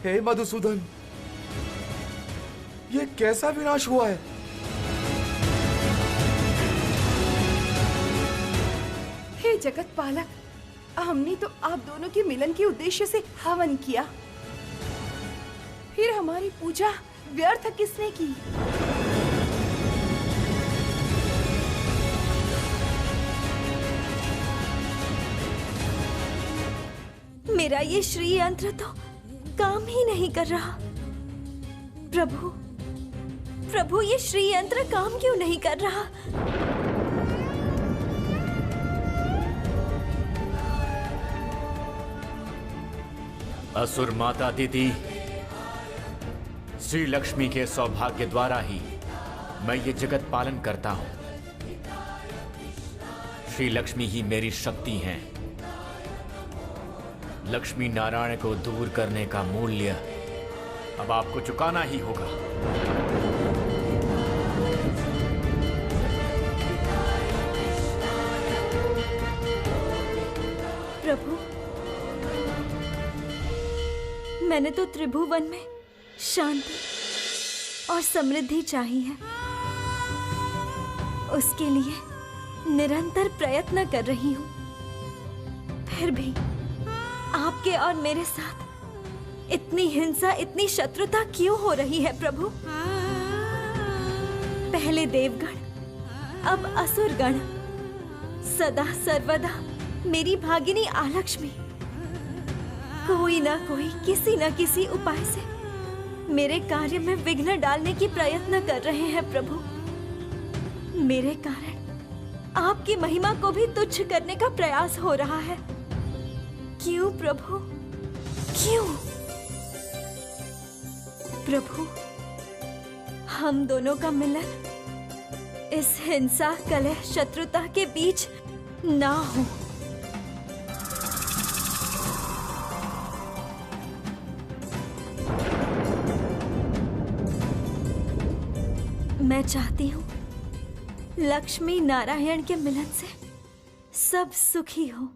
हे मधुसूदन, ये कैसा विनाश हुआ है? हे जगत पालक, हमने तो आप दोनों के मिलन के उद्देश्य से हवन किया, फिर हमारी पूजा व्यर्थ किसने की? मेरा ये श्री यंत्र तो काम ही नहीं कर रहा। प्रभु, प्रभु, ये श्री यंत्र काम क्यों नहीं कर रहा? असुर माता दीदी, श्री लक्ष्मी के सौभाग्य द्वारा ही मैं ये जगत पालन करता हूं। श्री लक्ष्मी ही मेरी शक्ति हैं। लक्ष्मी नारायण को दूर करने का मूल्य अब आपको चुकाना ही होगा। प्रभु, मैंने तो त्रिभुवन में शांति और समृद्धि चाहिए है। उसके लिए निरंतर प्रयत्न कर रही हूँ। फिर भी आपके और मेरे साथ इतनी हिंसा, इतनी शत्रुता क्यों हो रही है प्रभु? पहले देवगण, अब असुरगण, सदा सर्वदा मेरी भागिनी आलक्ष्मी कोई ना कोई, किसी न किसी उपाय से मेरे कार्य में विघ्न डालने की प्रयत्न कर रहे हैं प्रभु। मेरे कारण आपकी महिमा को भी तुच्छ करने का प्रयास हो रहा है। क्यों प्रभु, क्यों? प्रभु, हम दोनों का मिलन इस हिंसा, कलह, शत्रुता के बीच ना हो। मैं चाहती हूँ लक्ष्मी नारायण के मिलन से सब सुखी हो।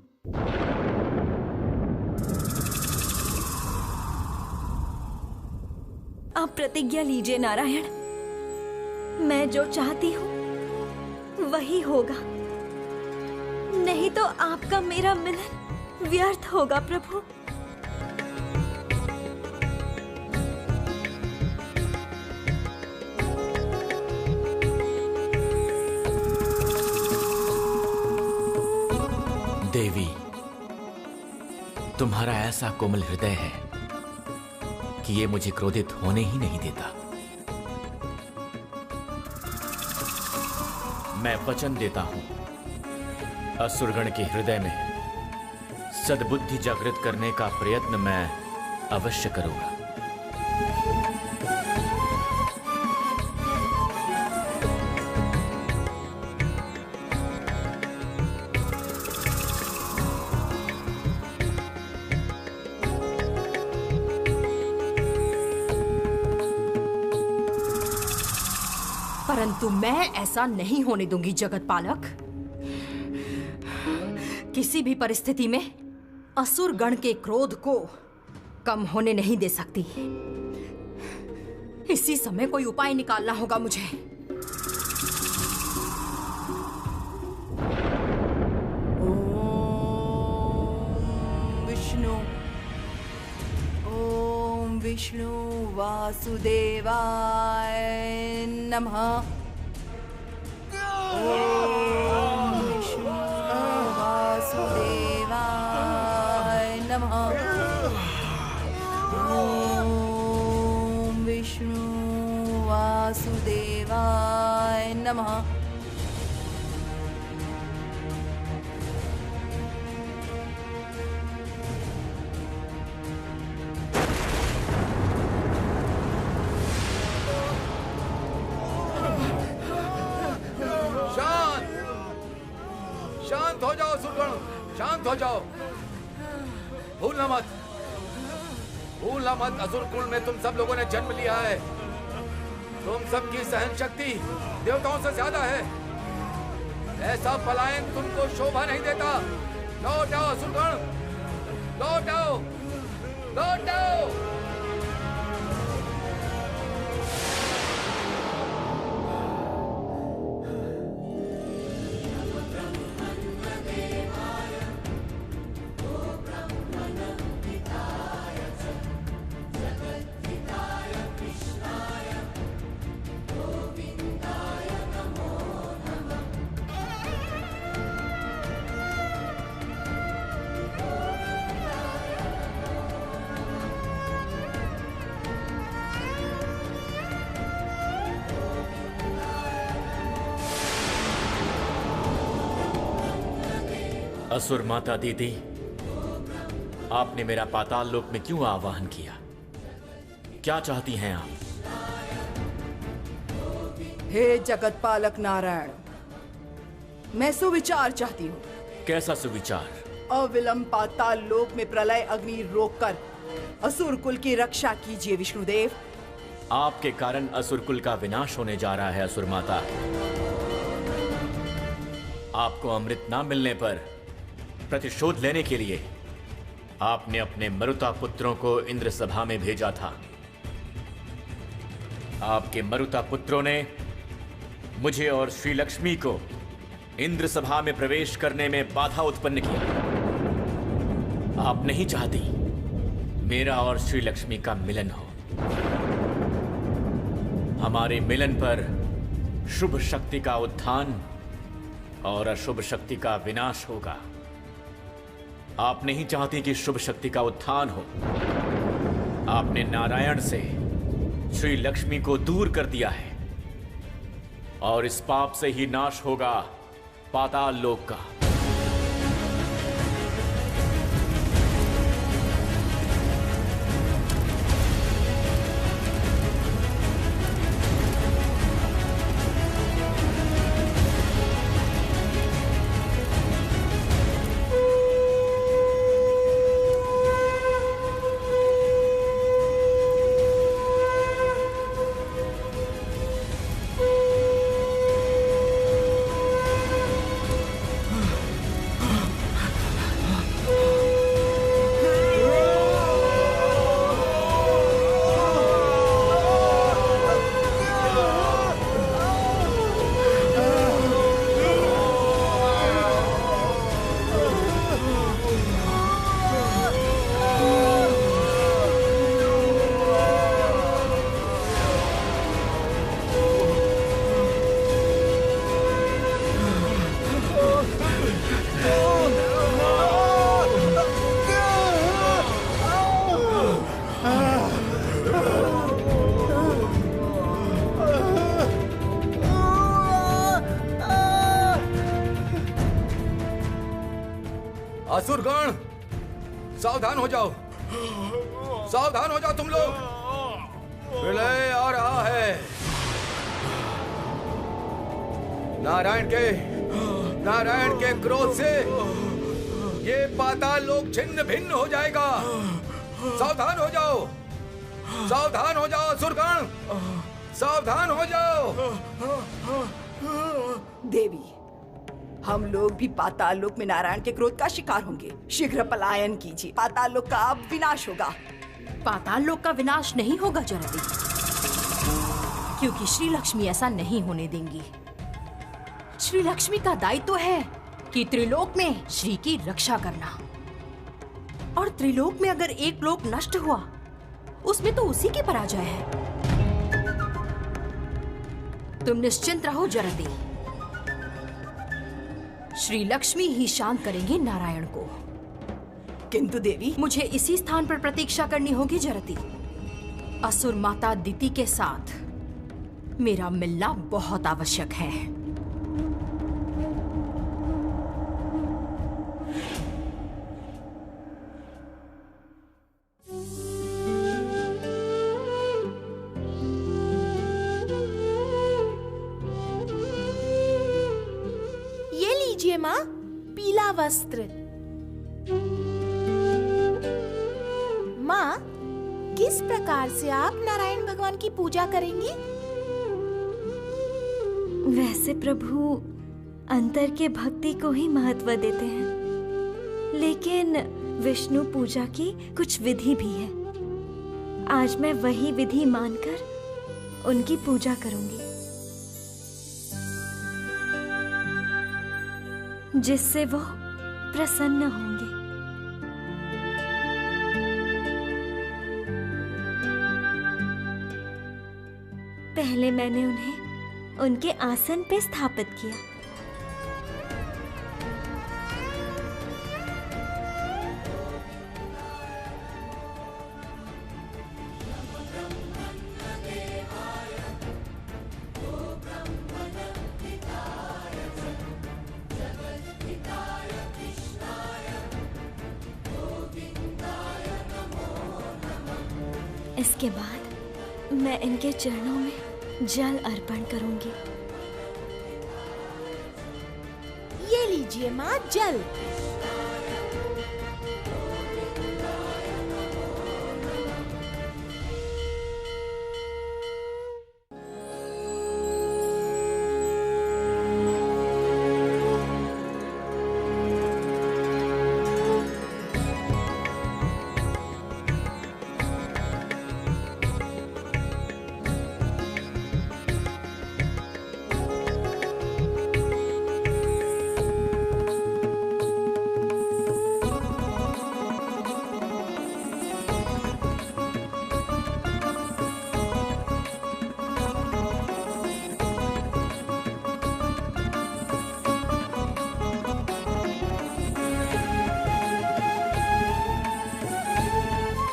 आप प्रतिज्ञा लीजिए नारायण, मैं जो चाहती हूँ वही होगा, नहीं तो आपका मेरा मिलन व्यर्थ होगा प्रभु। देवी, तुम्हारा ऐसा कोमल हृदय है कि ये मुझे क्रोधित होने ही नहीं देता। मैं वचन देता हूं, असुरगण के हृदय में सद्बुद्धि जागृत करने का प्रयत्न मैं अवश्य करूंगा। परंतु मैं ऐसा नहीं होने दूंगी जगत पालक। किसी भी परिस्थिति में असुर गण के क्रोध को कम होने नहीं दे सकती। इसी समय कोई उपाय निकालना होगा मुझे। ओम विष्णु वासुदेवाय नमः। ओम विष्णु वासुदेवाय नमः। ओम विष्णु वासुदेवाय नमः। शांत हो जाओ सुगण, शांत हो जाओ। भूलना मत, भूलना मत, असुर कुल में तुम सब लोगों ने जन्म लिया है। तुम सबकी सहन शक्ति देवताओं से ज्यादा है। ऐसा पलायन तुमको शोभा नहीं देता। लौट आओ असुरगण, लौट आओ, लौट आओ। असुर माता दीदी, आपने मेरा पाताल लोक में क्यों आवाहन किया? क्या चाहती हैं आप? हे जगत पालक नारायण, मैं सुविचार चाहती हूँ। कैसा सुविचार? अविलंब पाताल लोक में प्रलय अग्नि रोककर असुर कुल की रक्षा कीजिए विष्णुदेव। आपके कारण असुर कुल का विनाश होने जा रहा है असुर माता। आपको अमृत ना मिलने पर प्रतिशोध लेने के लिए आपने अपने मरुता पुत्रों को इंद्र सभा में भेजा था। आपके मरुता पुत्रों ने मुझे और श्री लक्ष्मी को इंद्र सभा में प्रवेश करने में बाधा उत्पन्न किया। आप नहीं चाहती मेरा और श्री लक्ष्मी का मिलन हो। हमारे मिलन पर शुभ शक्ति का उत्थान और अशुभ शक्ति का विनाश होगा। आप नहीं चाहती कि शुभ शक्ति का उत्थान हो। आपने नारायण से श्री लक्ष्मी को दूर कर दिया है और इस पाप से ही नाश होगा पाताल लोक का। असुरगण, सावधान हो जाओ, सावधान हो जाओ तुम लोग। प्रलय आ रहा है। नारायण के क्रोध से ये पाताल लोक छिन्न भिन्न हो जाएगा। सावधान हो जाओ, सावधान हो जाओ असुरगण, सावधान हो जाओ। देवी, हम लोग भी पाताल लोक में नारायण के क्रोध का शिकार होंगे। शीघ्र पलायन कीजिए, पाताल लोक का अब विनाश होगा। पाताल लोक का विनाश नहीं होगा जरती, क्योंकि श्री लक्ष्मी ऐसा नहीं होने देंगी। श्री लक्ष्मी का दायित्व है कि त्रिलोक में श्री की रक्षा करना, और त्रिलोक में अगर एक लोक नष्ट हुआ उसमें तो उसी की पराजय है। तुम निश्चिंत रहो जरती, श्री लक्ष्मी ही शांत करेंगे नारायण को। किंतु देवी, मुझे इसी स्थान पर प्रतीक्षा करनी होगी जरती। असुर माता दिति के साथ मेरा मिलना बहुत आवश्यक है। ये लीजिए माँ, पीला वस्त्र। माँ, किस प्रकार से आप नारायण भगवान की पूजा करेंगी? वैसे प्रभु अंतर के भक्ति को ही महत्व देते हैं, लेकिन विष्णु पूजा की कुछ विधि भी है। आज मैं वही विधि मानकर उनकी पूजा करूंगी, जिससे वो प्रसन्न होंगे। पहले मैंने उन्हें उनके आसन पे स्थापित किया। इसके बाद मैं इनके चरणों में जल अर्पण करूंगी। ये लीजिए माँ जल।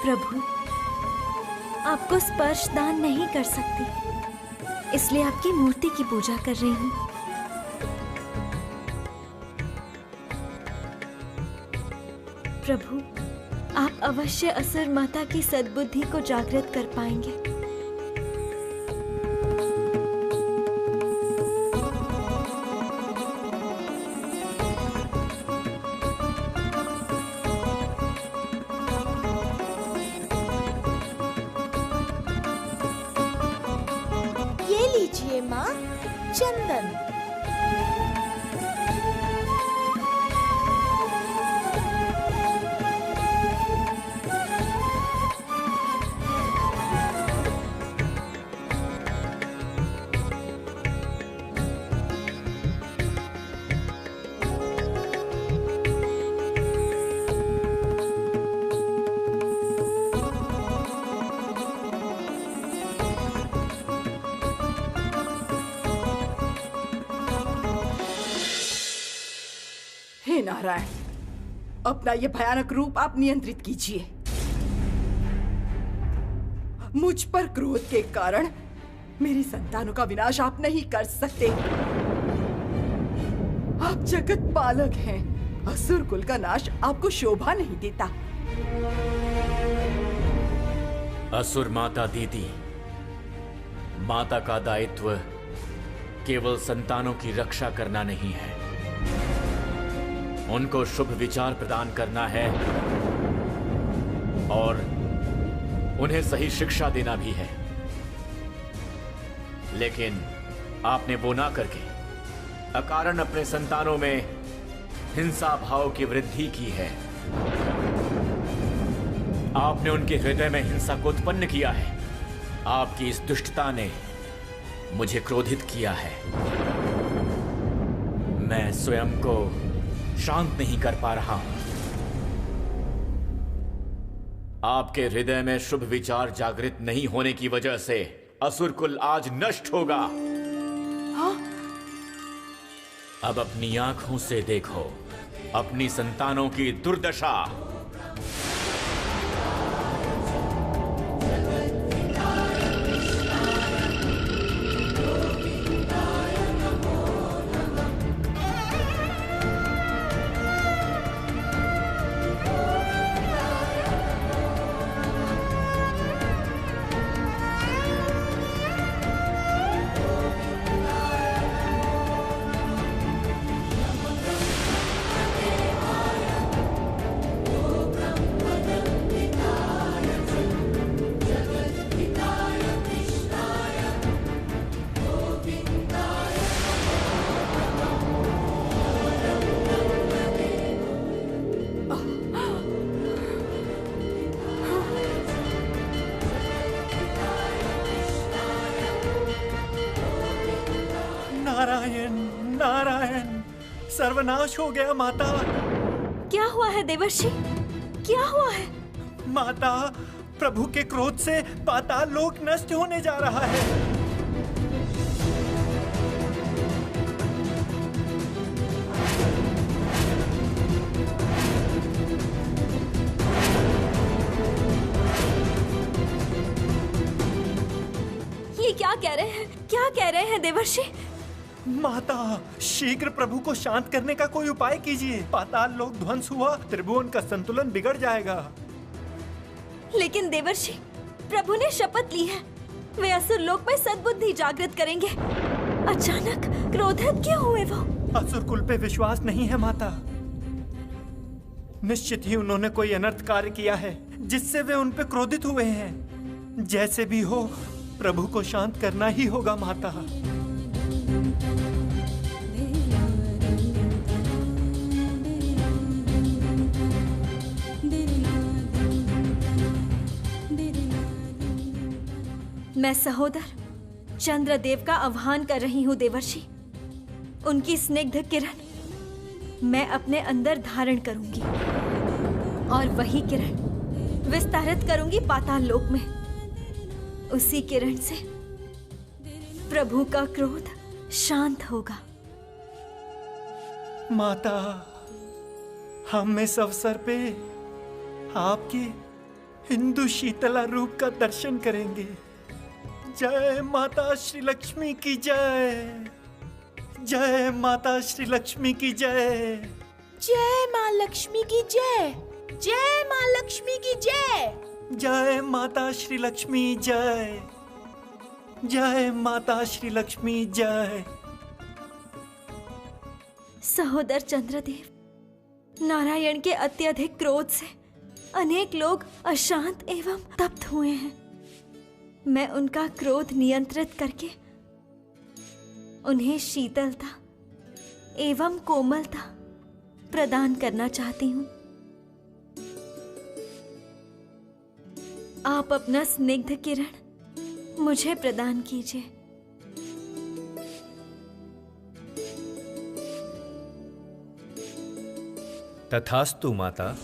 प्रभु, आपको स्पर्श दान नहीं कर सकती, इसलिए आपकी मूर्ति की पूजा कर रही हूँ। प्रभु, आप अवश्य असुर माता की सद्बुद्धि को जागृत कर पाएंगे। ये लीजिए माँ चंदन। हे नारायण, अपना ये भयानक रूप आप नियंत्रित कीजिए। मुझ पर क्रोध के कारण मेरी संतानों का विनाश आप नहीं कर सकते। आप जगत पालक हैं। असुर कुल का नाश आपको शोभा नहीं देता। असुर माता दीदी, माता का दायित्व केवल संतानों की रक्षा करना नहीं है, उनको शुभ विचार प्रदान करना है और उन्हें सही शिक्षा देना भी है। लेकिन आपने वो ना करके अकारण अपने संतानों में हिंसा भाव की वृद्धि की है। आपने उनके हृदय में हिंसा को उत्पन्न किया है। आपकी इस दुष्टता ने मुझे क्रोधित किया है। मैं स्वयं को शांत नहीं कर पा रहा हूं। आपके हृदय में शुभ विचार जागृत नहीं होने की वजह से असुर कुल आज नष्ट होगा। हाँ? अब अपनी आंखों से देखो अपनी संतानों की दुर्दशा। नारायण नारायण, सर्वनाश हो गया माता। क्या हुआ है देवर्षि? क्या हुआ है? माता, प्रभु के क्रोध से पाताल लोक नष्ट होने जा रहा है। ये क्या कह रहे हैं? क्या कह रहे हैं देवर्षि? माता, शीघ्र प्रभु को शांत करने का कोई उपाय कीजिए। पाताल लोक ध्वंस हुआ, त्रिभुवन का संतुलन बिगड़ जाएगा। लेकिन देवर्षि, प्रभु ने शपथ ली है, वे असुर लोक में सद्बुद्धि जागृत करेंगे। अचानक क्रोधित क्यों हुए वो? असुर कुल पे विश्वास नहीं है माता। निश्चित ही उन्होंने कोई अनर्थ कार्य किया है जिससे वे उन पे क्रोधित हुए हैं। जैसे भी हो प्रभु को शांत करना ही होगा माता। मैं सहोदर चंद्रदेव का आह्वान कर रही हूँ देवर्षि। उनकी स्निग्ध किरण मैं अपने अंदर धारण करूंगी और वही किरण विस्तारित करूंगी पाताल लोक में। उसी किरण से प्रभु का क्रोध शांत होगा। माता, हम इस अवसर पे आपके हिंदू शीतला रूप का दर्शन करेंगे। जय माता श्री लक्ष्मी की जय। जय माता श्री लक्ष्मी की जय। जय माँ लक्ष्मी की जय। जय माँ लक्ष्मी की जय। जय माता श्री लक्ष्मी जय। जय माता श्री लक्ष्मी जय। सहोदर चंद्रदेव, नारायण के अत्यधिक क्रोध से अनेक लोग अशांत एवं तप्त हुए हैं। मैं उनका क्रोध नियंत्रित करके उन्हें शीतलता एवं कोमलता प्रदान करना चाहती हूँ। आप अपना स्निग्ध किरण मुझे प्रदान कीजिए। तथास्तु माता।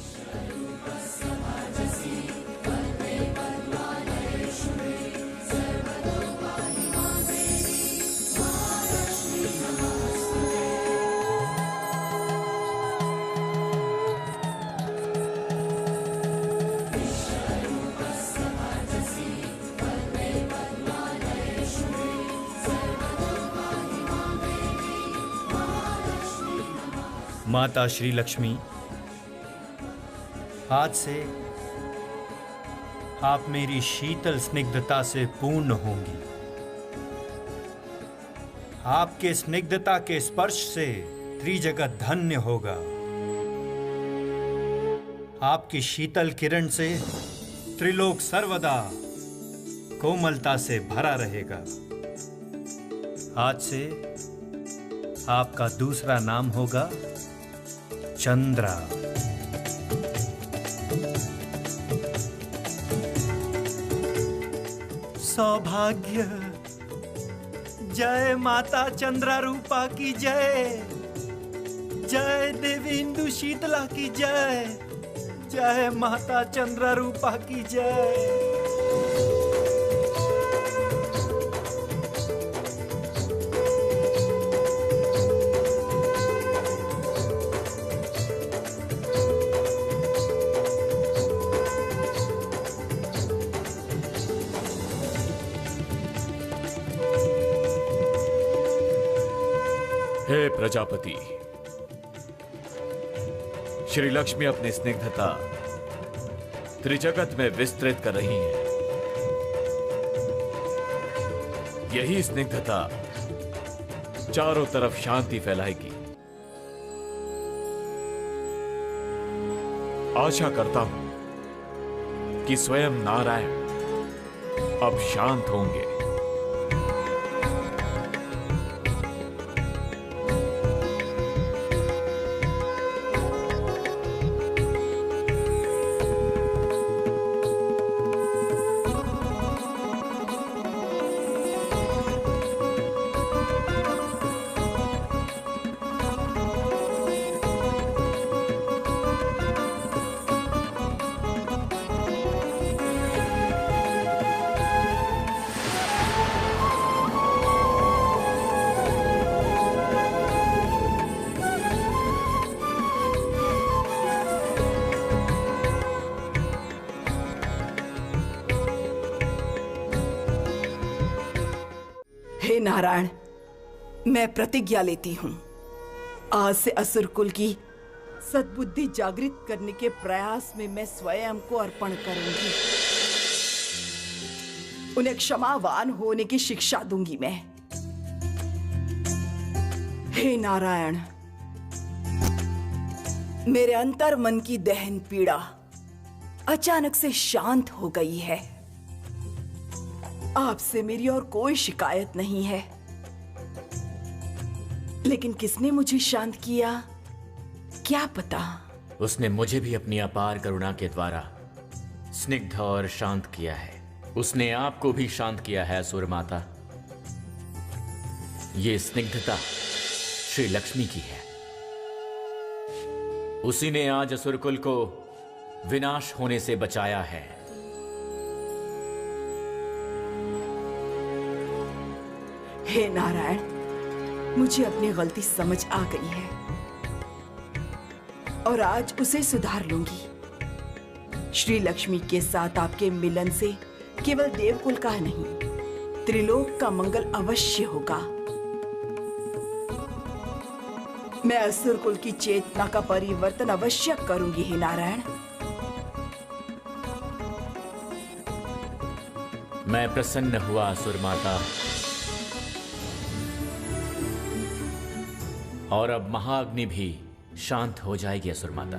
माता श्री लक्ष्मी, आज से आप मेरी शीतल स्निग्धता से पूर्ण होंगी। आपके स्निग्धता के स्पर्श से त्रिजगत धन्य होगा। आपकी शीतल किरण से त्रिलोक सर्वदा कोमलता से भरा रहेगा। आज से आपका दूसरा नाम होगा चंद्रा। सौभाग्य। जय माता चंद्रा रूपा की जय। जय देवी इंदु शीतला की जय। जय माता चंद्रा रूपा की जय। हे प्रजापति, श्री लक्ष्मी अपनी स्निग्धता त्रिजगत में विस्तृत कर रही हैं। यही स्निग्धता चारों तरफ शांति फैलाएगी। आशा करता हूं कि स्वयं नारायण अब शांत होंगे। हे नारायण, मैं प्रतिज्ञा लेती हूँ, आज से असुर कुल की सद्बुद्धि जागृत करने के प्रयास में मैं स्वयं को अर्पण करूंगी। उन्हें क्षमावान होने की शिक्षा दूंगी मैं। हे नारायण, मेरे अंतर मन की दहन पीड़ा अचानक से शांत हो गई है। आपसे मेरी और कोई शिकायत नहीं है, लेकिन किसने मुझे शांत किया क्या पता। उसने मुझे भी अपनी अपार करुणा के द्वारा स्निग्ध और शांत किया है। उसने आपको भी शांत किया है असुर माता। ये स्निग्धता श्री लक्ष्मी की है। उसी ने आज असुरकुल को विनाश होने से बचाया है। हे नारायण, मुझे अपनी गलती समझ आ गई है और आज उसे सुधार लूंगी। श्री लक्ष्मी के साथ आपके मिलन से केवल देवकुल का नहीं, त्रिलोक का मंगल अवश्य होगा। मैं असुर कुल की चेतना का परिवर्तन अवश्य करूंगी। हे नारायण, मैं प्रसन्न हुआ असुर माता, और अब महाअग्नि भी शांत हो जाएगी असुर माता।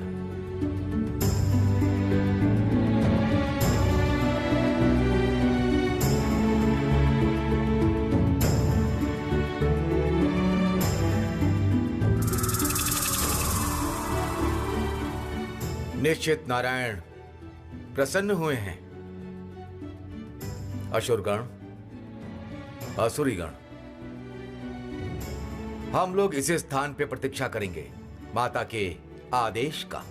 निश्चित नारायण प्रसन्न हुए हैं। असुरगण, असुरीगण, हम लोग इसी स्थान पे प्रतीक्षा करेंगे माता के आदेश का।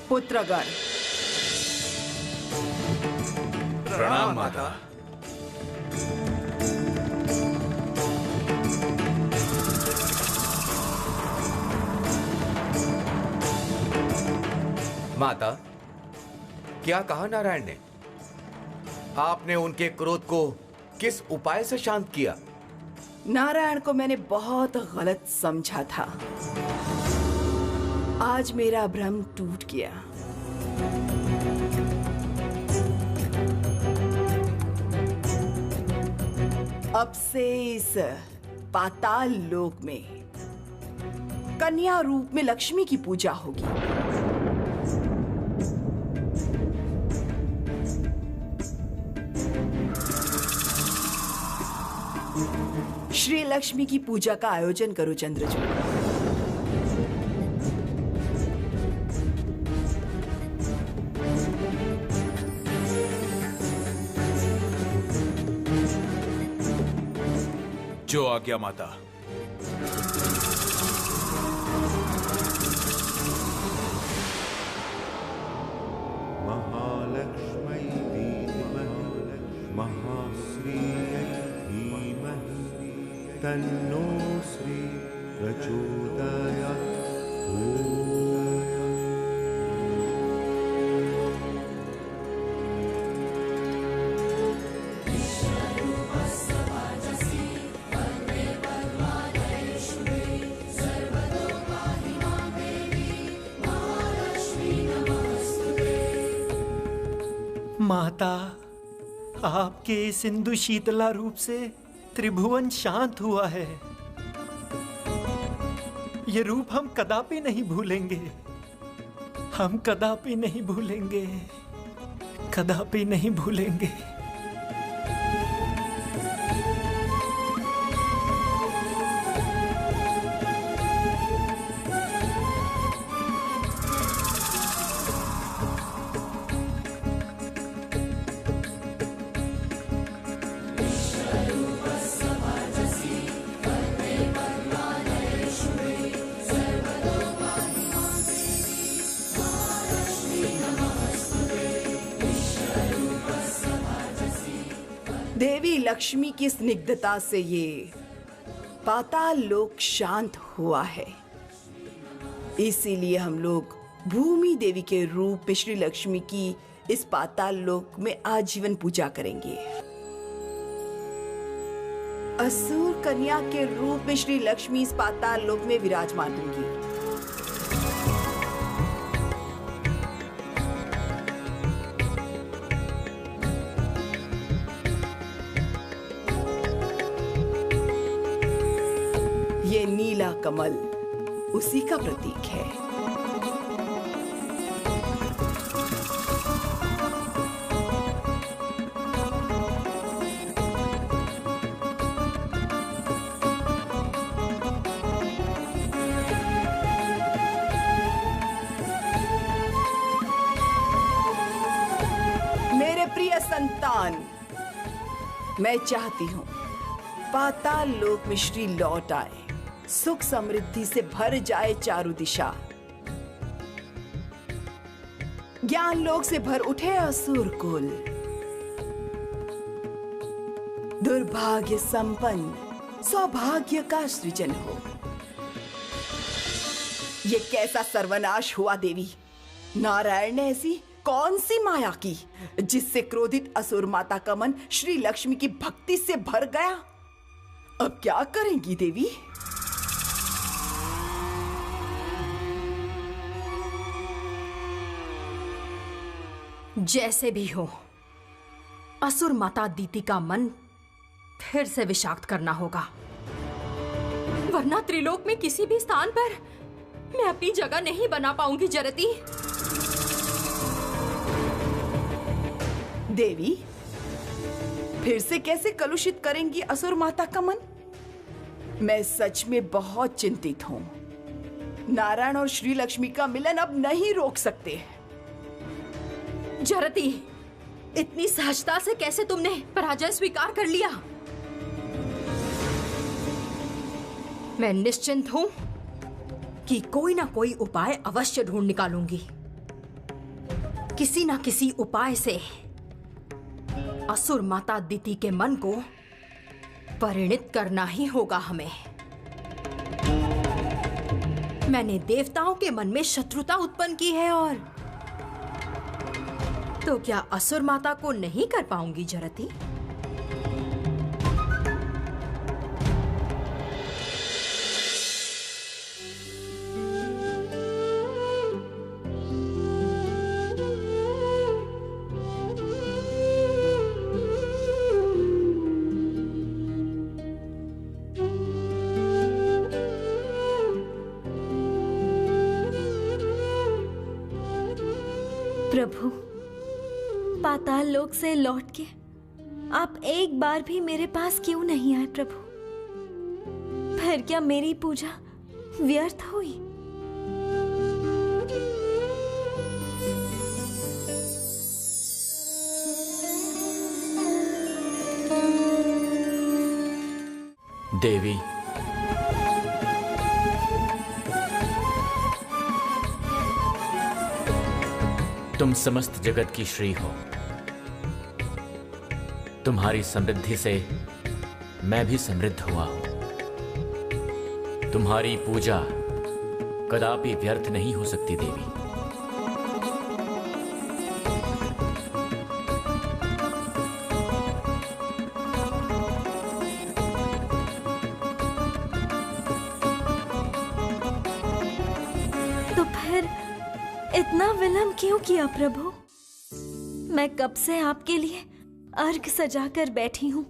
पुत्रगण, प्रणाम माता। माता, क्या कहा नारायण ने? आपने उनके क्रोध को किस उपाय से शांत किया? नारायण को मैंने बहुत गलत समझा था। आज मेरा भ्रम टूट गया। अब से इस पाताल लोक में कन्या रूप में लक्ष्मी की पूजा होगी। श्री लक्ष्मी की पूजा का आयोजन करो चंद्रचूड़। जो आज्ञा माता। महालक्ष्मी धीमहि महाश्रीयै धीमहि तन्नो श्री प्रचोदयात्। माता, आपके सिंधु शीतला रूप से त्रिभुवन शांत हुआ है। ये रूप हम कदापि नहीं भूलेंगे। हम कदापि नहीं भूलेंगे, कदापि नहीं भूलेंगे। देवी लक्ष्मी की स्निग्धता से ये पाताल लोक शांत हुआ है। इसीलिए हम लोग भूमि देवी के रूप में श्री लक्ष्मी की इस पाताल लोक में आजीवन पूजा करेंगे। असुर कन्या के रूप में श्री लक्ष्मी इस पाताल लोक में विराजमान होंगी। कमल उसी का प्रतीक है। मेरे प्रिय संतान, मैं चाहती हूँ पाताल लोक में श्री लौट आए, सुख समृद्धि से भर जाए चारों दिशा, ज्ञान लोक से भर उठे असुर कुल, दुर्भाग्य संपन्न सौभाग्य का सृजन हो। ये कैसा सर्वनाश हुआ देवी! नारायण ने ऐसी कौन सी माया की जिससे क्रोधित असुर माता का मन श्री लक्ष्मी की भक्ति से भर गया? अब क्या करेंगी देवी? जैसे भी हो, असुर माता अदिति का मन फिर से विषाक्त करना होगा, वरना त्रिलोक में किसी भी स्थान पर मैं अपनी जगह नहीं बना पाऊंगी जरती। देवी, फिर से कैसे कलुषित करेंगी असुर माता का मन? मैं सच में बहुत चिंतित हूं। नारायण और श्री लक्ष्मी का मिलन अब नहीं रोक सकते। जरती, इतनी सहजता से कैसे तुमने पराजय स्वीकार कर लिया? मैं निश्चिंत हूं कि कोई ना कोई उपाय अवश्य ढूंढ निकालूंगी। किसी ना किसी उपाय से असुर माता अदिति के मन को परिणित करना ही होगा हमें। मैंने देवताओं के मन में शत्रुता उत्पन्न की है, और तो क्या असुर माता को नहीं कर पाऊंगी जरती? प्रभु, पाताल लोक से लौट के आप एक बार भी मेरे पास क्यों नहीं आए प्रभु? फिर क्या मेरी पूजा व्यर्थ हुई? देवी, तुम समस्त जगत की श्री हो। तुम्हारी समृद्धि से मैं भी समृद्ध हुआ हूं। तुम्हारी पूजा कदापि व्यर्थ नहीं हो सकती देवी। तो फिर इतना विलंब क्यों किया प्रभु? मैं कब से आपके लिए अर्घ सजाकर बैठी हूं।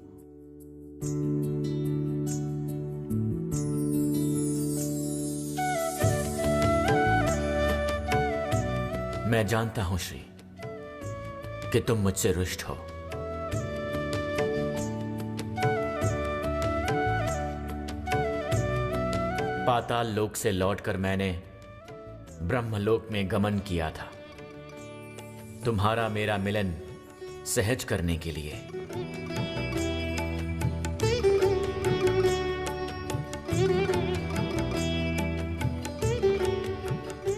मैं जानता हूं श्री कि तुम मुझसे रुष्ट हो। पाताल लोक से लौटकर मैंने ब्रह्मलोक में गमन किया था, तुम्हारा मेरा मिलन सहज करने के लिए।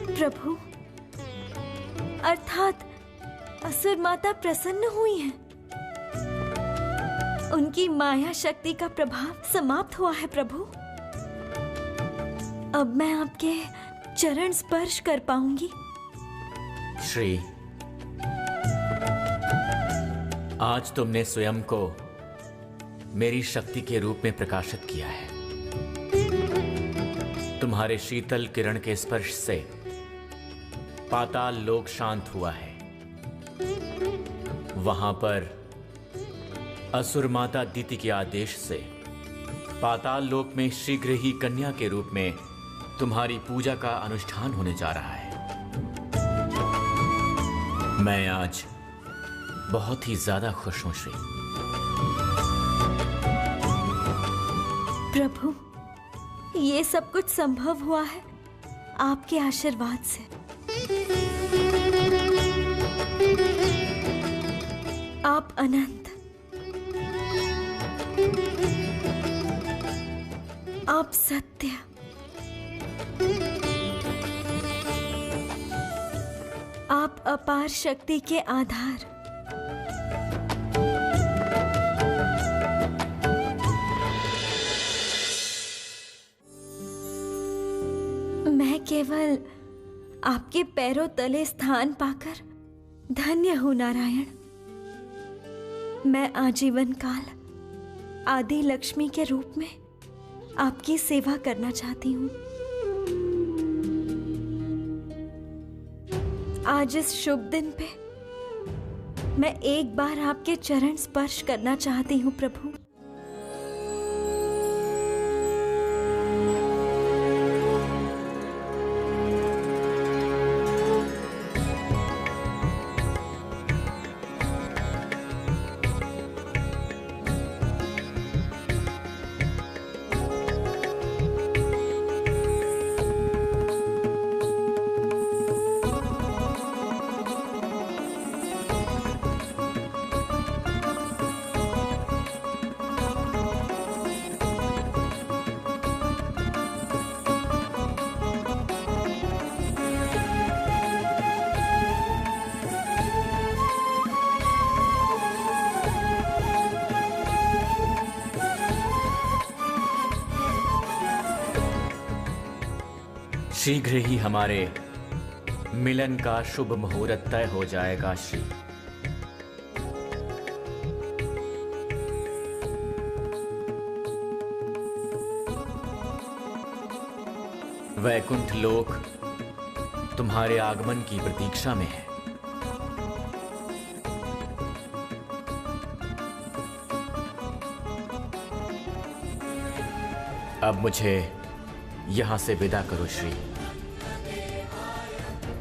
प्रभु, अर्थात असुर माता प्रसन्न हुई हैं। उनकी माया शक्ति का प्रभाव समाप्त हुआ है प्रभु। अब मैं आपके चरण स्पर्श कर पाऊंगी। श्री, आज तुमने स्वयं को मेरी शक्ति के रूप में प्रकाशित किया है। तुम्हारे शीतल किरण के स्पर्श से पाताल लोक शांत हुआ है। वहां पर असुर माता अदिति के आदेश से पाताल लोक में शीघ्र ही कन्या के रूप में तुम्हारी पूजा का अनुष्ठान होने जा रहा है। मैं आज बहुत ही ज्यादा खुश हूं श्री। प्रभु, ये सब कुछ संभव हुआ है आपके आशीर्वाद से। आप अनंत, आप सत्य, आप अपार शक्ति के आधार, मैं केवल आपके पैरों तले स्थान पाकर धन्य हूं नारायण। मैं आजीवन काल आदि लक्ष्मी के रूप में आपकी सेवा करना चाहती हूँ। आज इस शुभ दिन पे मैं एक बार आपके चरण स्पर्श करना चाहती हूँ प्रभु। शीघ्र ही हमारे मिलन का शुभ मुहूर्त तय हो जाएगा श्री। वैकुंठ लोक तुम्हारे आगमन की प्रतीक्षा में है। अब मुझे यहां से विदा करो श्री,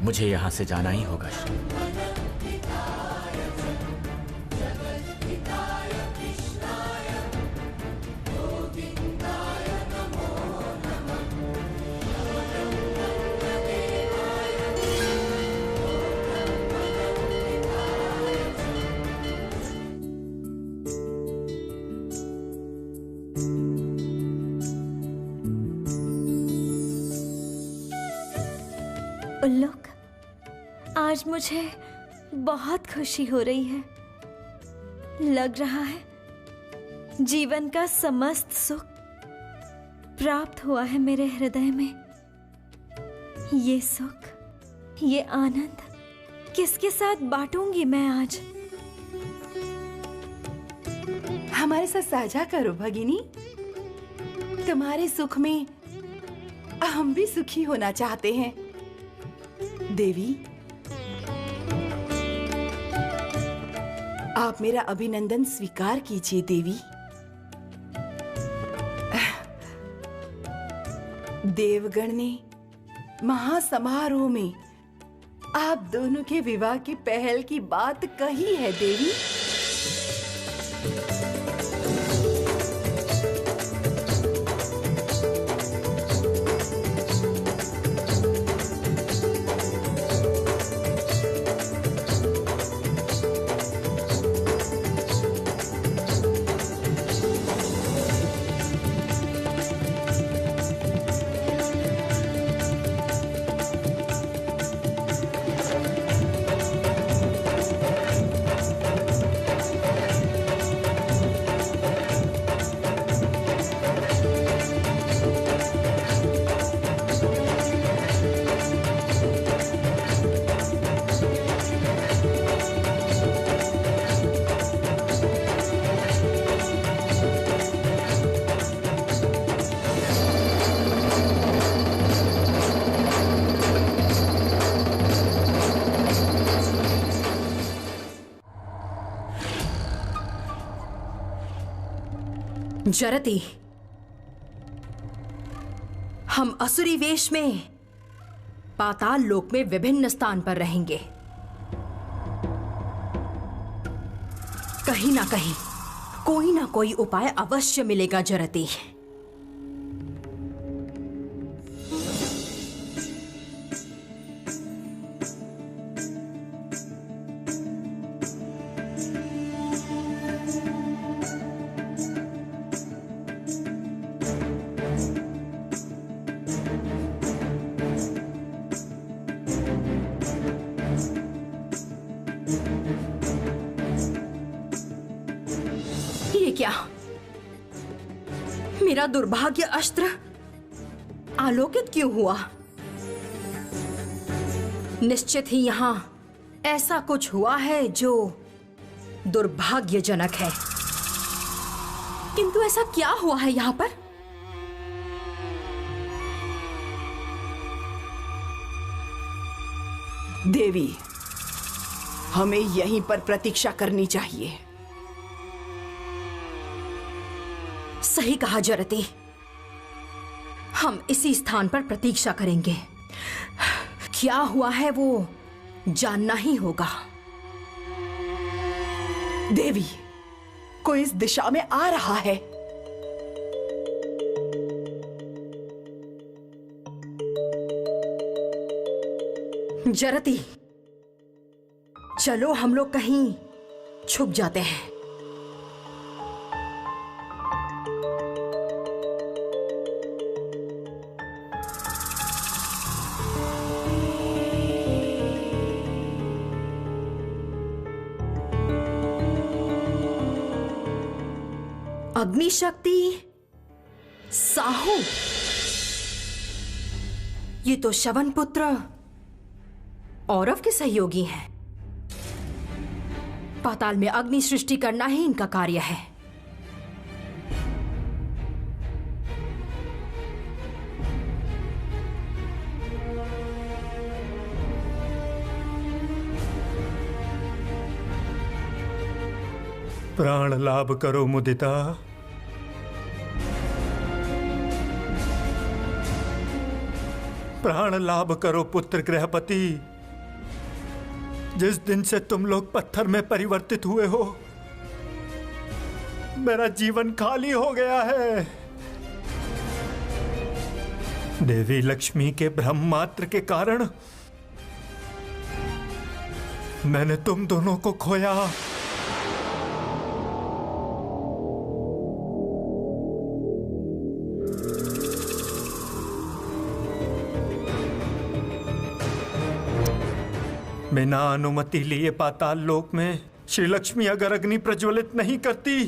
मुझे यहां से जाना ही होगा श्री। उल्लुक, आज मुझे बहुत खुशी हो रही है। लग रहा है जीवन का समस्त सुख प्राप्त हुआ है मेरे हृदय में। ये सुख, ये आनंद किसके साथ बांटूंगी मैं आज? हमारे साथ साझा करो भगिनी। तुम्हारे सुख में हम भी सुखी होना चाहते हैं। देवी, आप मेरा अभिनंदन स्वीकार कीजिए देवी। देवगण ने महासमारोह में आप दोनों के विवाह की पहल की बात कही है देवी। जरती, हम असुरी वेश में पाताल लोक में विभिन्न स्थान पर रहेंगे। कहीं ना कहीं कोई ना कोई उपाय अवश्य मिलेगा जरती। ये क्या? मेरा दुर्भाग्य अस्त्र आलोकित क्यों हुआ? निश्चित ही यहां ऐसा कुछ हुआ है जो दुर्भाग्यजनक है। किंतु ऐसा क्या हुआ है यहां पर? देवी, हमें यहीं पर प्रतीक्षा करनी चाहिए। सही कहा जरती, हम इसी स्थान पर प्रतीक्षा करेंगे। क्या हुआ है वो जानना ही होगा। देवी, कोई इस दिशा में आ रहा है। जरती, चलो हम लोग कहीं छुप जाते हैं। अग्निशक्ति साहू, ये तो शवन पुत्र औरव के सहयोगी हैं। पाताल में अग्नि सृष्टि करना ही इनका कार्य है। प्राण लाभ करो मुदिता। प्राण लाभ करो पुत्र गृहपति। जिस दिन से तुम लोग पत्थर में परिवर्तित हुए हो, मेरा जीवन खाली हो गया है। देवी लक्ष्मी के भ्रम मात्र के कारण मैंने तुम दोनों को खोया। बिना अनुमति लिए पाताल लोक में श्री लक्ष्मी अगर अग्नि प्रज्वलित नहीं करती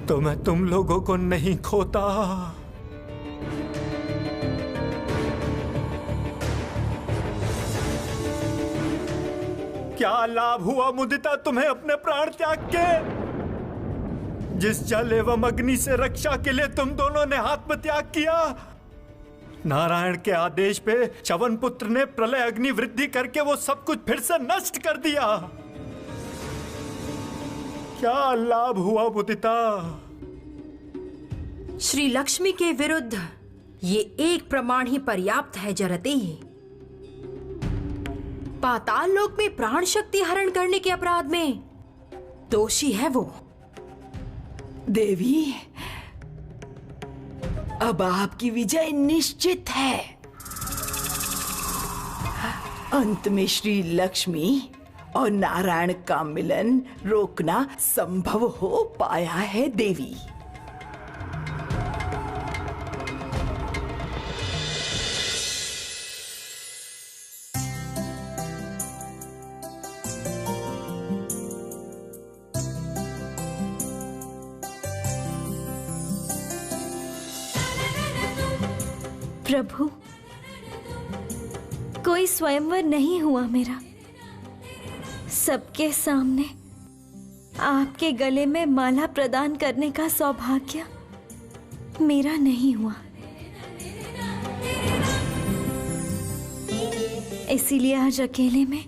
तो मैं तुम लोगों को नहीं खोता। क्या लाभ हुआ मुदिता तुम्हें अपने प्राण त्याग के? जिस जल एवं अग्नि से रक्षा के लिए तुम दोनों ने आत्मत्याग किया, नारायण के आदेश पे च्यवन पुत्र ने प्रलय अग्नि वृद्धि करके वो सब कुछ फिर से नष्ट कर दिया। क्या लाभ हुआ मुदिता? श्री लक्ष्मी के विरुद्ध ये एक प्रमाण ही पर्याप्त है जरती। पाताल लोक में प्राण शक्ति हरण करने के अपराध में दोषी है वो। देवी, अब आपकी विजय निश्चित है। अंत में श्री लक्ष्मी और नारायण का मिलन रोकना संभव हो पाया है देवी। प्रभु, कोई स्वयंवर नहीं हुआ मेरा। सबके सामने आपके गले में माला प्रदान करने का सौभाग्य मेरा नहीं हुआ। इसीलिए आज अकेले में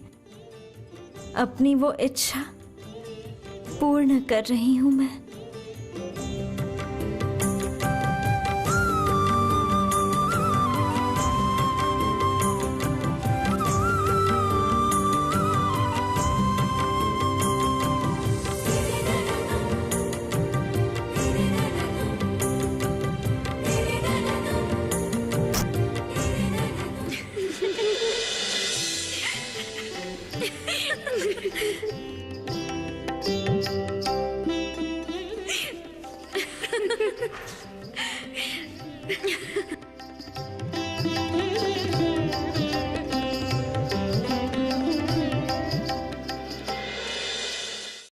अपनी वो इच्छा पूर्ण कर रही हूं मैं।